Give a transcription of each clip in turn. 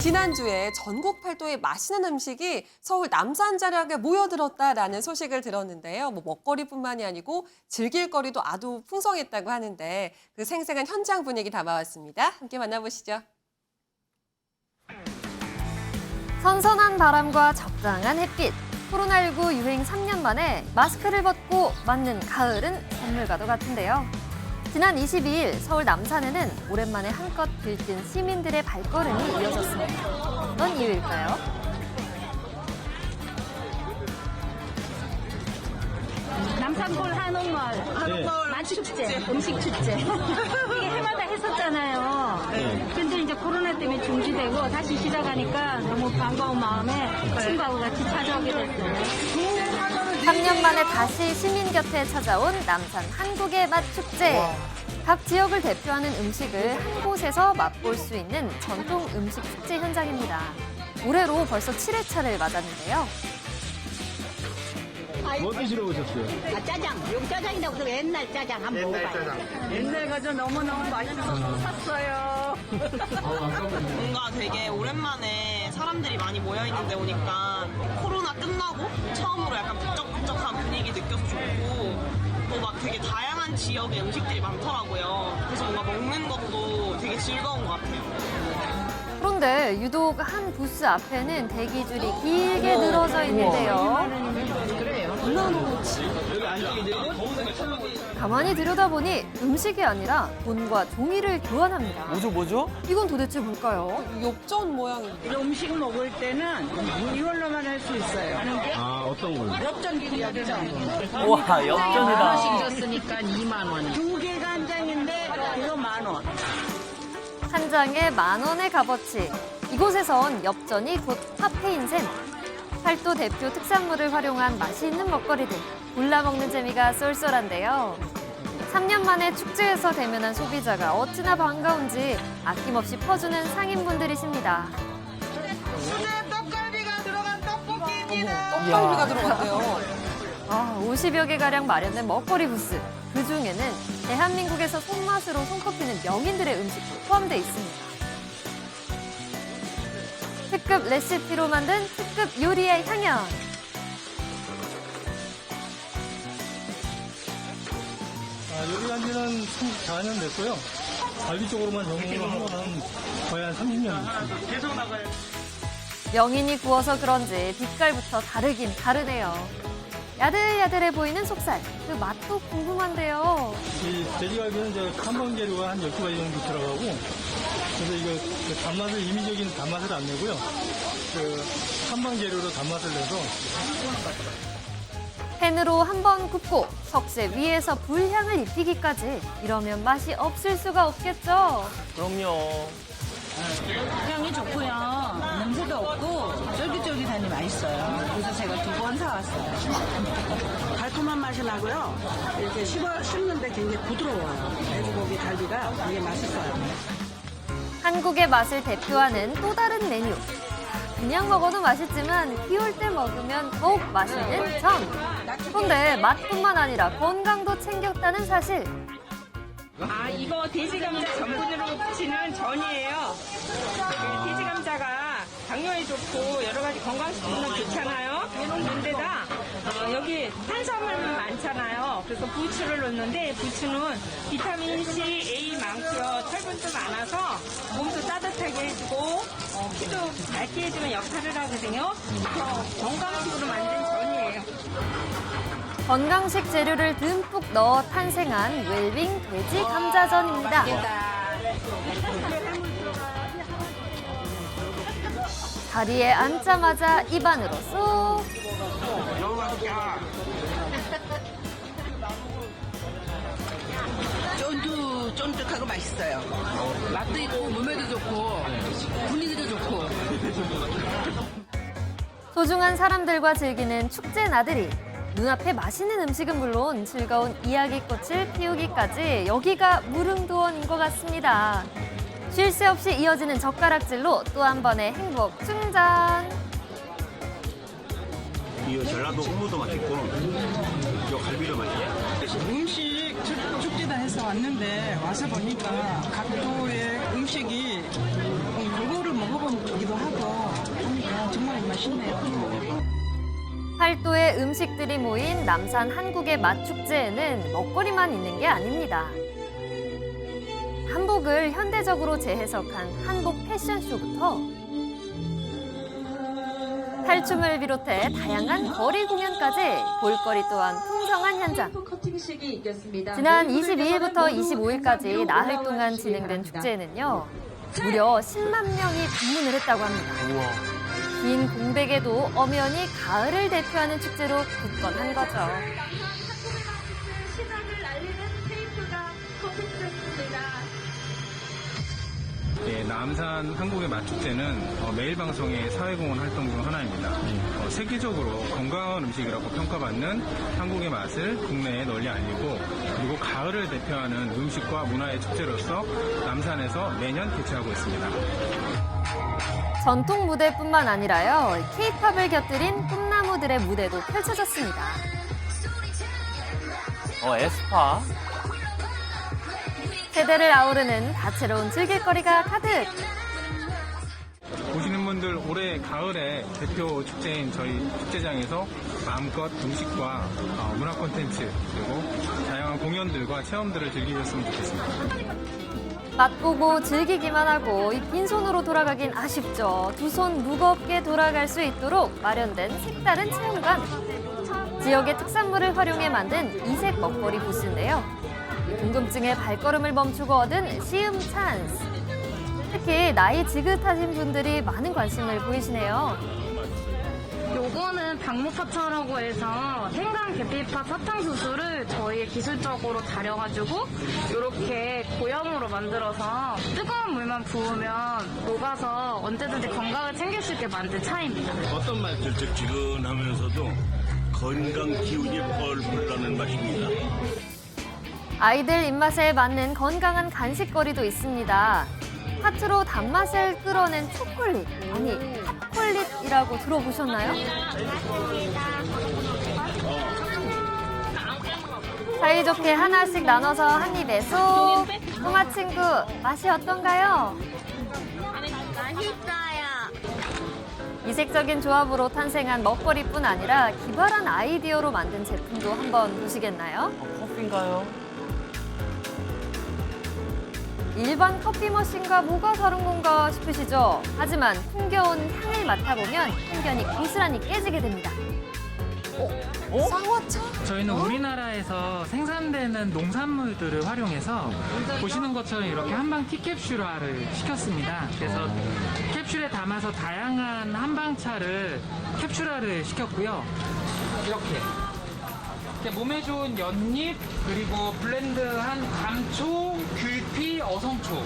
지난주에 전국 팔도의 맛있는 음식이 서울 남산자락에 모여들었다라는 소식을 들었는데요. 먹거리뿐만이 아니고 즐길 거리도 아주 풍성했다고 하는데 그 생생한 현장 분위기 담아왔습니다. 함께 만나보시죠. 선선한 바람과 적당한 햇빛. 코로나19 유행 3년 만에 마스크를 벗고 맞는 가을은 선물과도 같은데요. 지난 22일 서울 남산에는 오랜만에 한껏 들뜬 시민들의 발걸음이 이어졌습니다. 어떤 이유일까요? 남산골 한옥마을 만축제, 음식 축제. 이게 해마다 했었잖아요. 근데 이제 코로나 때문에 중지되고 다시 시작하니까 너무 반가운 마음에 친구하고 같이 찾아오게 됐어요. 3년 만에 다시 시민 곁에 찾아온 남산 한국의 맛 축제. 각 지역을 대표하는 음식을 한 곳에서 맛볼 수 있는 전통 음식 축제 현장입니다. 올해로 벌써 7회차를 맞았는데요. 뭐 드시러 오셨어요? 짜장, 용짜장이라고 해서 옛날 짜장 한번 먹어봐요. 옛날 가서 너무너무 맛있어서 샀어요. 뭔가 되게 오랜만에 사람들이 많이 모여있는데 오니까 코로나 끝나고 처음으로 약간 북적북적한 분위기 느껴서 좋고 또 막 되게 다양한 지역의 음식들이 많더라고요. 그래서 뭔가 먹는 것도 되게 즐거운 것 같아요. 그런데 유독 한 부스 앞에는 대기줄이 길게 늘어져 있는데요. 가만히 들여다보니 음식이 아니라 돈과 종이를 교환합니다. 뭐죠? 이건 도대체 뭘까요? 욕전 모양인데. 음식 먹을 때는 이걸로만 할 수 있어요. 아, 어떤 걸로? 엽전기도 엽전. 와, 역전이다. 줬으니까 2만 원. 두 개가 한 장인데 이거 10,000원. 한 장에 10,000원의 값어치. 이곳에선 엽전이 곧 화폐인 셈. 팔도 대표 특산물을 활용한 맛있는 먹거리들. 골라 먹는 재미가 쏠쏠한데요. 3년 만에 축제에서 대면한 소비자가 어찌나 반가운지 아낌없이 퍼주는 상인분들이십니다. 떡갈비가 들어갔대요. 50여 개가량 마련된 먹거리 부스. 그중에는 대한민국에서 손맛으로 손꼽히는 명인들의 음식도 포함되어 있습니다. 특급 레시피로 만든 특급 요리의 향연. 요리한 지는 34년 됐고요. 갈비 쪽으로만 전공을 한 거는 거의 한 30년 됐습니다. 명인이 구워서 그런지 빛깔부터 다르긴 다르네요. 야들야들해 보이는 속살. 그 맛도 궁금한데요. 이 돼지갈비는 이제 한방재료가 한 12가지 정도 들어가고, 그래서 이거 그 단맛을, 임의적인 단맛을 안 내고요. 그 한방재료로 단맛을 내서. 팬으로 한번 굽고 석쇠 위에서 불향을 입히기까지. 이러면 맛이 없을 수가 없겠죠. 그럼요. 향이 좋고요. 냄새도 없고 쫄깃쫄깃하니 맛있어요. 그래서 제가 2번 사왔어요. 달콤한 맛이 나고요. 이렇게 씹는데 굉장히 부드러워요. 돼지고기 갈비가 되게 맛있어요. 한국의 맛을 대표하는 또 다른 메뉴. 그냥 먹어도 맛있지만 비 올 때 먹으면 더욱 맛있는 전. 그런데 맛뿐만 아니라 건강도 챙겼다는 사실. 아, 이거 돼지감자 전분으로 부치는 전이에요. 돼지감자가 당뇨에 좋고 여러 가지 건강식품은 좋잖아요. 그런데다 여기 탄수화물 많잖아요. 그래서 부추를 넣는데 부추는 비타민 C, A 많고요. 철분도 많아서 몸도 따뜻하게 해주고 피도 맑게 해주는 역할을 하거든요. 그래서 건강식으로 만든 전이에요. 건강식 재료를 듬뿍 넣어 탄생한 웰빙 돼지 감자전입니다. 다리에 앉자마자 입안으로 쏙. 쫀득쫀득하고 맛있어요. 맛도 있고 몸에도 좋고 분위기도 좋고. 소중한 사람들과 즐기는 축제 나들이. 눈앞에 맛있는 음식은 물론 즐거운 이야기꽃을 피우기까지 여기가 무릉도원인 것 같습니다. 쉴 새 없이 이어지는 젓가락질로 또 한 번의 행복 충전. 이 전라도 홍보도 맛있고, 이 갈비도 맛있고. 음식 축제단에서 왔는데 와서 보니까 각도의 음식이 골고루 먹어볼 먹기도 하고 하니까 정말 맛있네요. 팔도의 음식들이 모인 남산 한국의 맛축제에는 먹거리만 있는 게 아닙니다. 한복을 현대적으로 재해석한 한복 패션쇼부터 탈춤을 비롯해 다양한 거리 공연까지 볼거리 또한 풍성한 현장. 지난 22일부터 25일까지 나흘 동안 진행된 축제에는요. 무려 10만 명이 방문을 했다고 합니다. 긴 공백에도 엄연히 가을을 대표하는 축제로 굳건한 거죠. 네, 남산 한국의 맛축제는 매일 방송의 사회공헌 활동 중 하나입니다. 세계적으로 건강한 음식이라고 평가받는 한국의 맛을 국내에 널리 알리고 그리고 가을을 대표하는 음식과 문화의 축제로서 남산에서 매년 개최하고 있습니다. 전통 무대뿐만 아니라요. K-팝을 곁들인 꿈나무들의 무대도 펼쳐졌습니다. 에스파. 세대를 아우르는 다채로운 즐길거리가 가득. 보시는 분들 올해 가을에 대표 축제인 저희 축제장에서 마음껏 음식과 문화 콘텐츠 그리고 다양한 공연들과 체험들을 즐기셨으면 좋겠습니다. 맛보고 즐기기만 하고 이 빈손으로 돌아가긴 아쉽죠. 두 손 무겁게 돌아갈 수 있도록 마련된 색다른 체험관. 지역의 특산물을 활용해 만든 이색 먹거리 부스인데요. 궁금증에 발걸음을 멈추고 얻은 시음 찬스. 특히 나이 지긋하신 분들이 많은 관심을 보이시네요. 요거는 박목파차라고 해서 생강 계피파 사탕수수를 저희 기술적으로 다려가지고 이렇게 고형으로 만들어서 뜨거운 물만 부으면 녹아서 언제든지 건강을 챙길 수 있게 만든 차입니다. 어떤 맛일즉 지근하면서도 건강 기운이 펄펄 나는 맛입니다. 아이들 입맛에 맞는 건강한 간식거리도 있습니다. 팥으로 단맛을 끌어낸 초콜릿, 아니 팥콜릿이라고 들어보셨나요? 사이좋게 하나씩 나눠서 한 입에 쏙. 꼬마 친구, 맛이 어떤가요? 맛있어요. 이색적인 조합으로 탄생한 먹거리뿐 아니라 기발한 아이디어로 만든 제품도 한번 보시겠나요? 커피인가요? 일반 커피 머신과 뭐가 다른 건가 싶으시죠? 하지만 풍겨온 향을 맡아보면 편견이 고스란히 깨지게 됩니다. 쌍화차? 저희는 우리나라에서 생산되는 농산물들을 활용해서 보시는 것처럼 이렇게 한방 티캡슐화를 시켰습니다. 그래서 캡슐에 담아서 다양한 한방차를 캡슐화를 시켰고요. 이렇게 몸에 좋은 연잎 그리고 블렌드한 감초, 귤피, 어성초.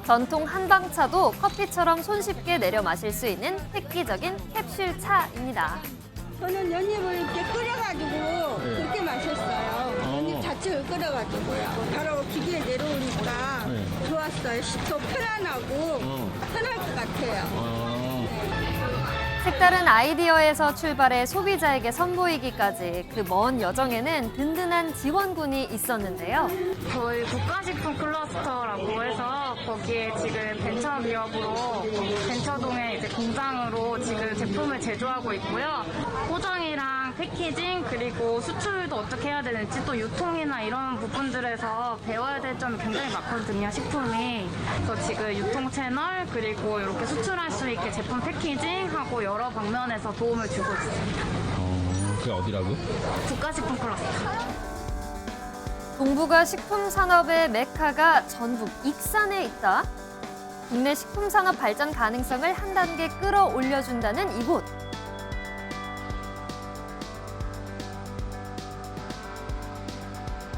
전통 한방차도 커피처럼 손쉽게 내려 마실 수 있는 획기적인 캡슐차입니다. 저는 연잎을 이렇게 끓여가지고 그렇게 마셨어요. 연잎 자체를 끓여가지고요. 바로 기계에 내려오니까 좋았어요. 더 편안하고 편할 것 같아요. 색다른 아이디어에서 출발해 소비자에게 선보이기까지 그 먼 여정에는 든든한 지원군이 있었는데요. 저희 국가식품 클러스터라고 해서 거기에 지금 벤처기업으로 벤처동에 이제 공장으로 지금 제품을 제조하고 있고요. 포장이랑 패키징 그리고 수출도 어떻게 해야 되는지 또 유통이나 이런 부분들에서 배워야 될 점이 굉장히 많거든요. 식품이. 그래서 지금 유통 채널 그리고 이렇게 수출할 수 있게 제품 패키징하고 여러 방면에서 도움을 주고 있습니다. 그게 어디라고? 국가식품 클러스터. 동북아 식품 산업의 메카가 전북 익산에 있다. 국내 식품 산업 발전 가능성을 한 단계 끌어올려준다는 이곳.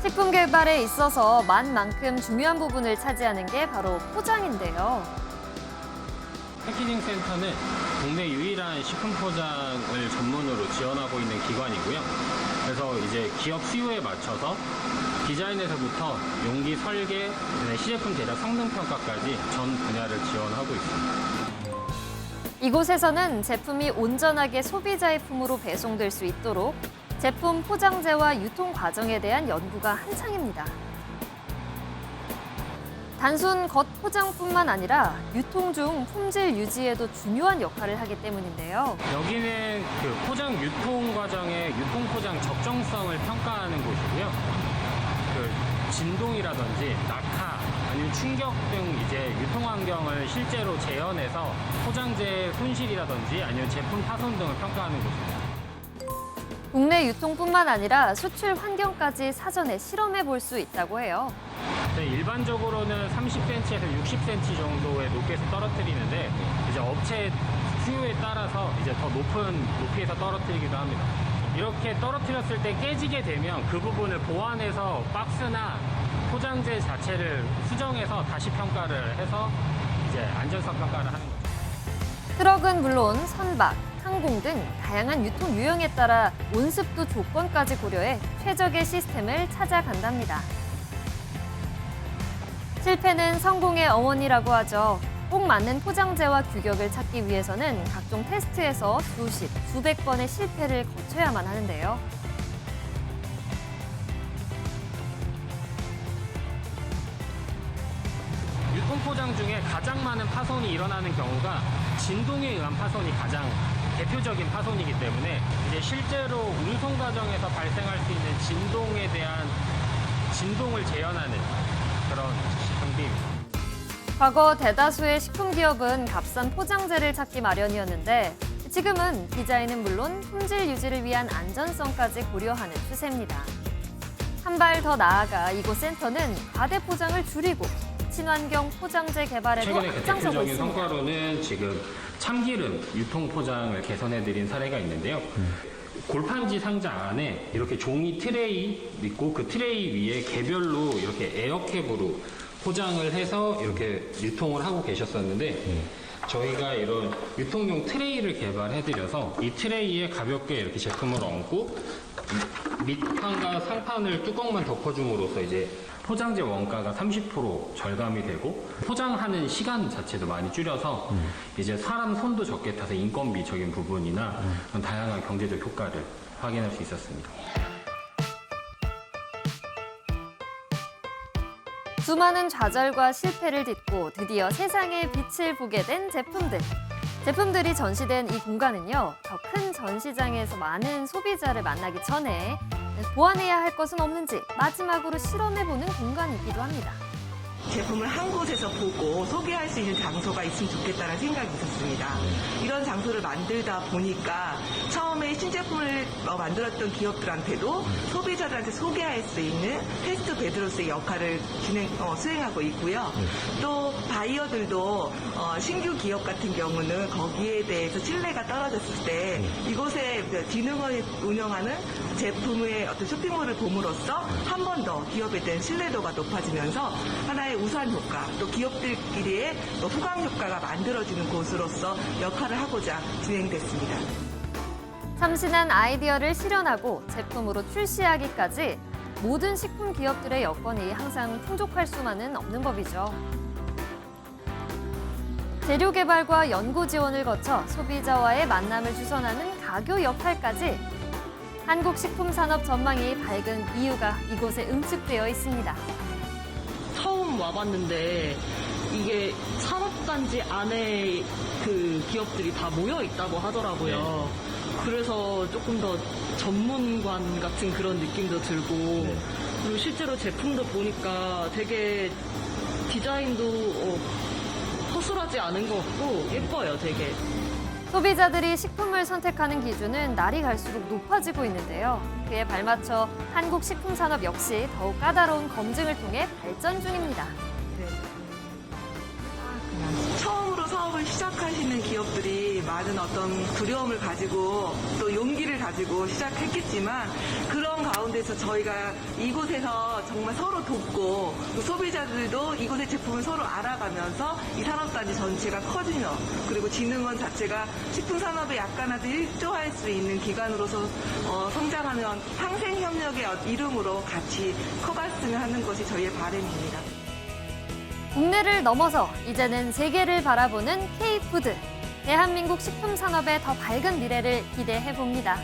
식품 개발에 있어서 맛만큼 중요한 부분을 차지하는 게 바로 포장인데요. 패키징 센터는 국내 유일한 식품 포장을 전문으로 지원하고 있는 기관이고요. 그래서 이제 기업 수요에 맞춰서 디자인에서부터 용기 설계, 시제품 제작 성능 평가까지 전 분야를 지원하고 있습니다. 이곳에서는 제품이 온전하게 소비자의 품으로 배송될 수 있도록 제품 포장재와 유통 과정에 대한 연구가 한창입니다. 단순 겉포장뿐만 아니라 유통 중 품질 유지에도 중요한 역할을 하기 때문인데요. 여기는 그 포장 유통 과정의 유통 포장 적정성을 평가하는 곳이고요. 그 진동이라든지 낙하 아니면 충격 등 이제 유통 환경을 실제로 재현해서 포장재의 손실이라든지 아니면 제품 파손 등을 평가하는 곳입니다. 국내 유통뿐만 아니라 수출 환경까지 사전에 실험해 볼 수 있다고 해요. 네, 일반적으로는 30cm에서 60cm 정도의 높이에서 떨어뜨리는데 이제 업체 수요에 따라서 이제 더 높은 높이에서 떨어뜨리기도 합니다. 이렇게 떨어뜨렸을 때 깨지게 되면 그 부분을 보완해서 박스나 포장재 자체를 수정해서 다시 평가를 해서 이제 안전성 평가를 하는 거죠. 트럭은 물론 선박, 항공 등 다양한 유통 유형에 따라 온습도 조건까지 고려해 최적의 시스템을 찾아간답니다. 실패는 성공의 어머니라고 하죠. 꼭 맞는 포장재와 규격을 찾기 위해서는 각종 테스트에서 수십, 수백 번의 실패를 거쳐야만 하는데요. 유통포장 중에 가장 많은 파손이 일어나는 경우가 진동에 의한 파손이 가장 대표적인 파손이기 때문에 이제 실제로 운송 과정에서 발생할 수 있는 진동에 대한 진동을 재현하는 그런 장비입니다. 과거 대다수의 식품 기업은 값싼 포장재를 찾기 마련이었는데 지금은 디자인은 물론 품질 유지를 위한 안전성까지 고려하는 추세입니다. 한 발 더 나아가 이곳 센터는 과대 포장을 줄이고 친환경 포장재 개발에도 최근에 앞장서고 대표적인 있습니다. 성과로는 지금 참기름 유통 포장을 개선해드린 사례가 있는데요. 골판지 상자 안에 이렇게 종이 트레이 있고 그 트레이 위에 개별로 이렇게 에어캡으로 포장을 해서 이렇게 유통을 하고 계셨었는데 저희가 이런 유통용 트레이를 개발해드려서 이 트레이에 가볍게 이렇게 제품을 얹고 밑판과 상판을 뚜껑만 덮어줌으로써 이제 포장재 원가가 30% 절감이 되고 포장하는 시간 자체도 많이 줄여서 이제 사람 손도 적게 타서 인건비적인 부분이나 그런 다양한 경제적 효과를 확인할 수 있었습니다. 수많은 좌절과 실패를 딛고 드디어 세상의 빛을 보게 된 제품들. 제품들이 전시된 이 공간은요, 더 큰 전시장에서 많은 소비자를 만나기 전에 보완해야 할 것은 없는지 마지막으로 실험해보는 공간이기도 합니다. 제품을 한 곳에서 보고 소개할 수 있는 장소가 있으면 좋겠다는 생각이 있었습니다. 이런 장소를 만들다 보니까 처음에 신제품을 만들었던 기업들한테도 소비자들한테 소개할 수 있는 테스트 베드로스의 역할을 수행하고 있고요. 또 바이어들도 신규 기업 같은 경우는 거기에 대해서 신뢰가 떨어졌을 때 이곳에 기능을 운영하는 제품의 어떤 쇼핑몰을 봄으로써 한 번 더 기업에 대한 신뢰도가 높아지면서 하나의 우수한 효과, 또 기업들끼리의 후광 효과가 만들어지는 곳으로서 역할을 하고자 진행됐습니다. 참신한 아이디어를 실현하고 제품으로 출시하기까지 모든 식품 기업들의 여건이 항상 풍족할 수만은 없는 법이죠. 재료 개발과 연구 지원을 거쳐 소비자와의 만남을 주선하는 가교 역할까지 한국 식품 산업 전망이 밝은 이유가 이곳에 응축되어 있습니다. 처음 와봤는데 이게 산업단지 안에 그 기업들이 다 모여 있다고 하더라고요. 그래서 조금 더 전문관 같은 그런 느낌도 들고 그리고 실제로 제품도 보니까 되게 디자인도 허술하지 않은 것 같고 예뻐요, 되게. 소비자들이 식품을 선택하는 기준은 날이 갈수록 높아지고 있는데요. 그에 발맞춰 한국 식품 산업 역시 더욱 까다로운 검증을 통해 발전 중입니다. 처음으로 사업을 시작하시는 기업들이 많은 어떤 두려움을 가지고 또 용기를 가지고 시작했겠지만 그런 가운데서 저희가 이곳에서 정말 서로 돕고 또 소비자들도 이곳의 제품을 서로 알아가면서 이 산업단지 전체가 커지며 그리고 진흥원 자체가 식품산업에 약간이라도 일조할 수 있는 기관으로서 성장하는 상생협력의 이름으로 같이 커갔으면 하는 것이 저희의 바람입니다. 국내를 넘어서 이제는 세계를 바라보는 K푸드. 대한민국 식품 산업의 더 밝은 미래를 기대해 봅니다.